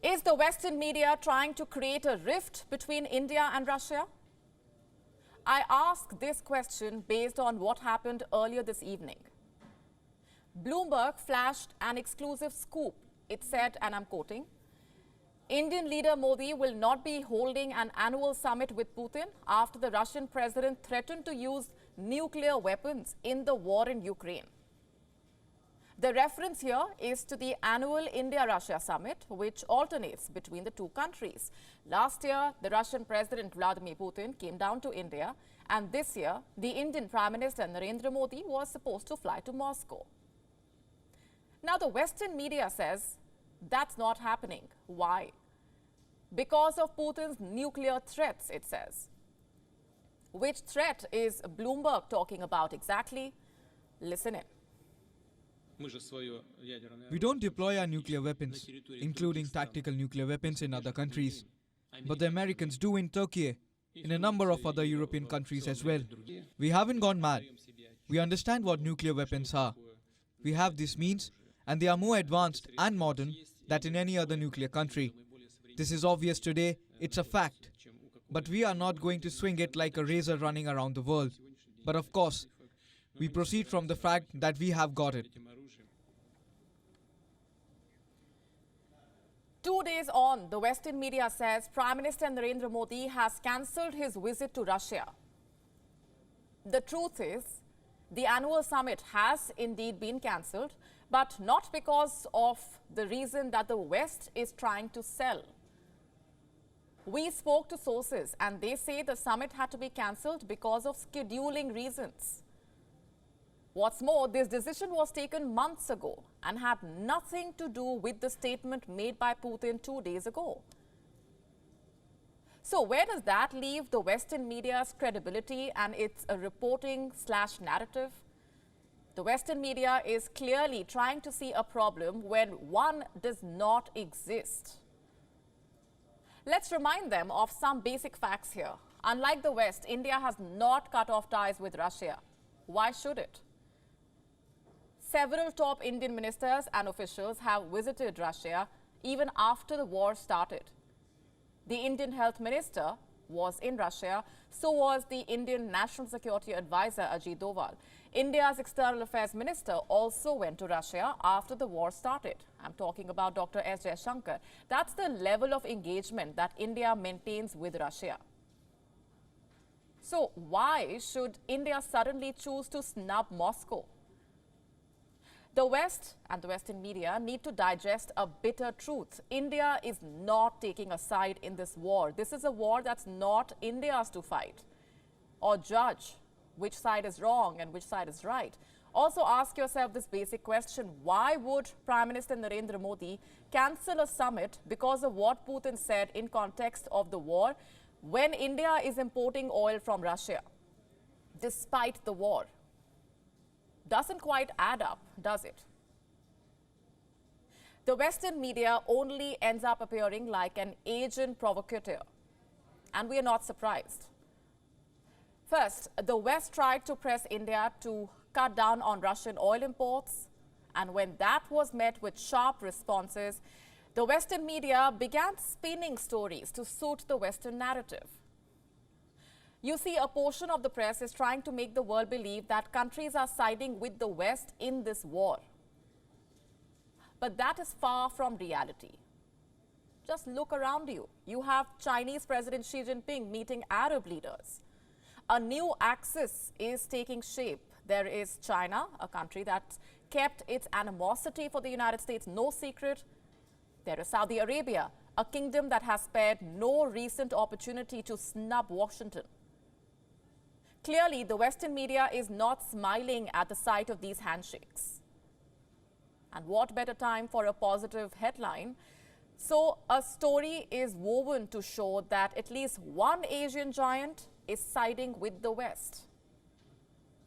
Is the Western media trying to create a rift between India and Russia? I ask this question based on what happened earlier this evening. Bloomberg flashed an exclusive scoop. It said, and I'm quoting, Indian leader Modi will not be holding an annual summit with Putin after the Russian president threatened to use nuclear weapons in the war in Ukraine. The reference here is to the annual India-Russia summit, which alternates between the two countries. Last year, the Russian President Vladimir Putin came down to India, and this year, the Indian Prime Minister Narendra Modi was supposed to fly to Moscow. Now, the Western media says that's not happening. Why? Because of Putin's nuclear threats, it says. Which threat is Bloomberg talking about exactly? Listen in. We don't deploy our nuclear weapons, including tactical nuclear weapons in other countries. But the Americans do in Turkey, in a number of other European countries as well. We haven't gone mad. We understand what nuclear weapons are. We have these means, and they are more advanced and modern than in any other nuclear country. This is obvious today, it's a fact. But we are not going to swing it like a razor running around the world. But of course, we proceed from the fact that we have got it. 2 days on, the Western media says Prime Minister Narendra Modi has cancelled his visit to Russia. The truth is, the annual summit has indeed been cancelled, but not because of the reason that the West is trying to sell. We spoke to sources and they say the summit had to be cancelled because of scheduling reasons. What's more, this decision was taken months ago and had nothing to do with the statement made by Putin 2 days ago. So where does that leave the Western media's credibility and its reporting/narrative? The Western media is clearly trying to see a problem when one does not exist. Let's remind them of some basic facts here. Unlike the West, India has not cut off ties with Russia. Why should it? Several top Indian ministers and officials have visited Russia even after the war started. The Indian Health Minister was in Russia, so was the Indian National Security Advisor Ajit Doval. India's External Affairs Minister also went to Russia after the war started. I'm talking about Dr. S. Jaishankar. That's the level of engagement that India maintains with Russia. So why should India suddenly choose to snub Moscow? The West and the Western media need to digest a bitter truth. India is not taking a side in this war. This is a war that's not India's to fight or judge which side is wrong and which side is right. Also ask yourself this basic question: why would Prime Minister Narendra Modi cancel a summit because of what Putin said in context of the war when India is importing oil from Russia despite the war? Doesn't quite add up, does it? The Western media only ends up appearing like an agent provocateur, and we are not surprised. First, the West tried to press India to cut down on Russian oil imports, and when that was met with sharp responses, the Western media began spinning stories to suit the Western narrative. You see, a portion of the press is trying to make the world believe that countries are siding with the West in this war. But that is far from reality. Just look around you. You have Chinese President Xi Jinping meeting Arab leaders. A new axis is taking shape. There is China, a country that kept its animosity for the United States no secret. There is Saudi Arabia, a kingdom that has spared no recent opportunity to snub Washington. Clearly, the Western media is not smiling at the sight of these handshakes. And what better time for a positive headline? So, a story is woven to show that at least one Asian giant is siding with the West.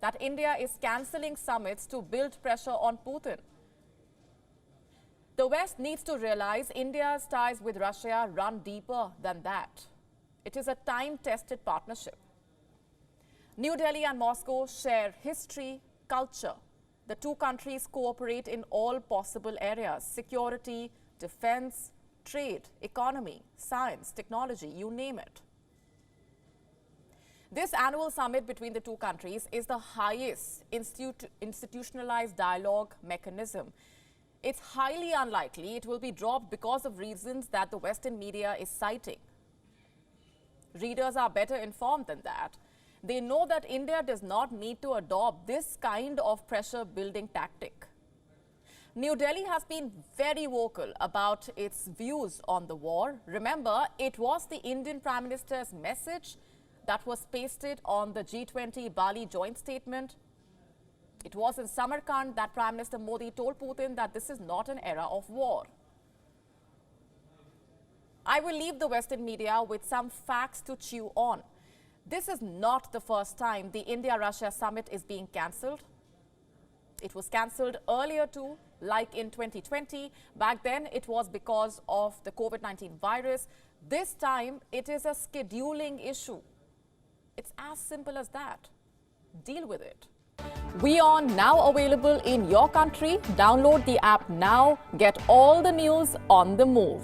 That India is cancelling summits to build pressure on Putin. The West needs to realize India's ties with Russia run deeper than that. It is a time-tested partnership. New Delhi and Moscow share history, culture. The two countries cooperate in all possible areas: security, defense, trade, economy, science, technology, you name it. This annual summit between the two countries is the highest institutionalized dialogue mechanism. It's highly unlikely it will be dropped because of reasons that the Western media is citing. Readers are better informed than that. They know that India does not need to adopt this kind of pressure-building tactic. New Delhi has been very vocal about its views on the war. Remember, it was the Indian Prime Minister's message that was pasted on the G20 Bali joint statement. It was in Samarkand that Prime Minister Modi told Putin that this is not an era of war. I will leave the Western media with some facts to chew on. This is not the first time the India-Russia summit is being cancelled. It was cancelled earlier too, like in 2020. Back then, it was because of the COVID-19 virus. This time, it is a scheduling issue. It's as simple as that. Deal with it. WION now available in your country. Download the app now. Get all the news on the move.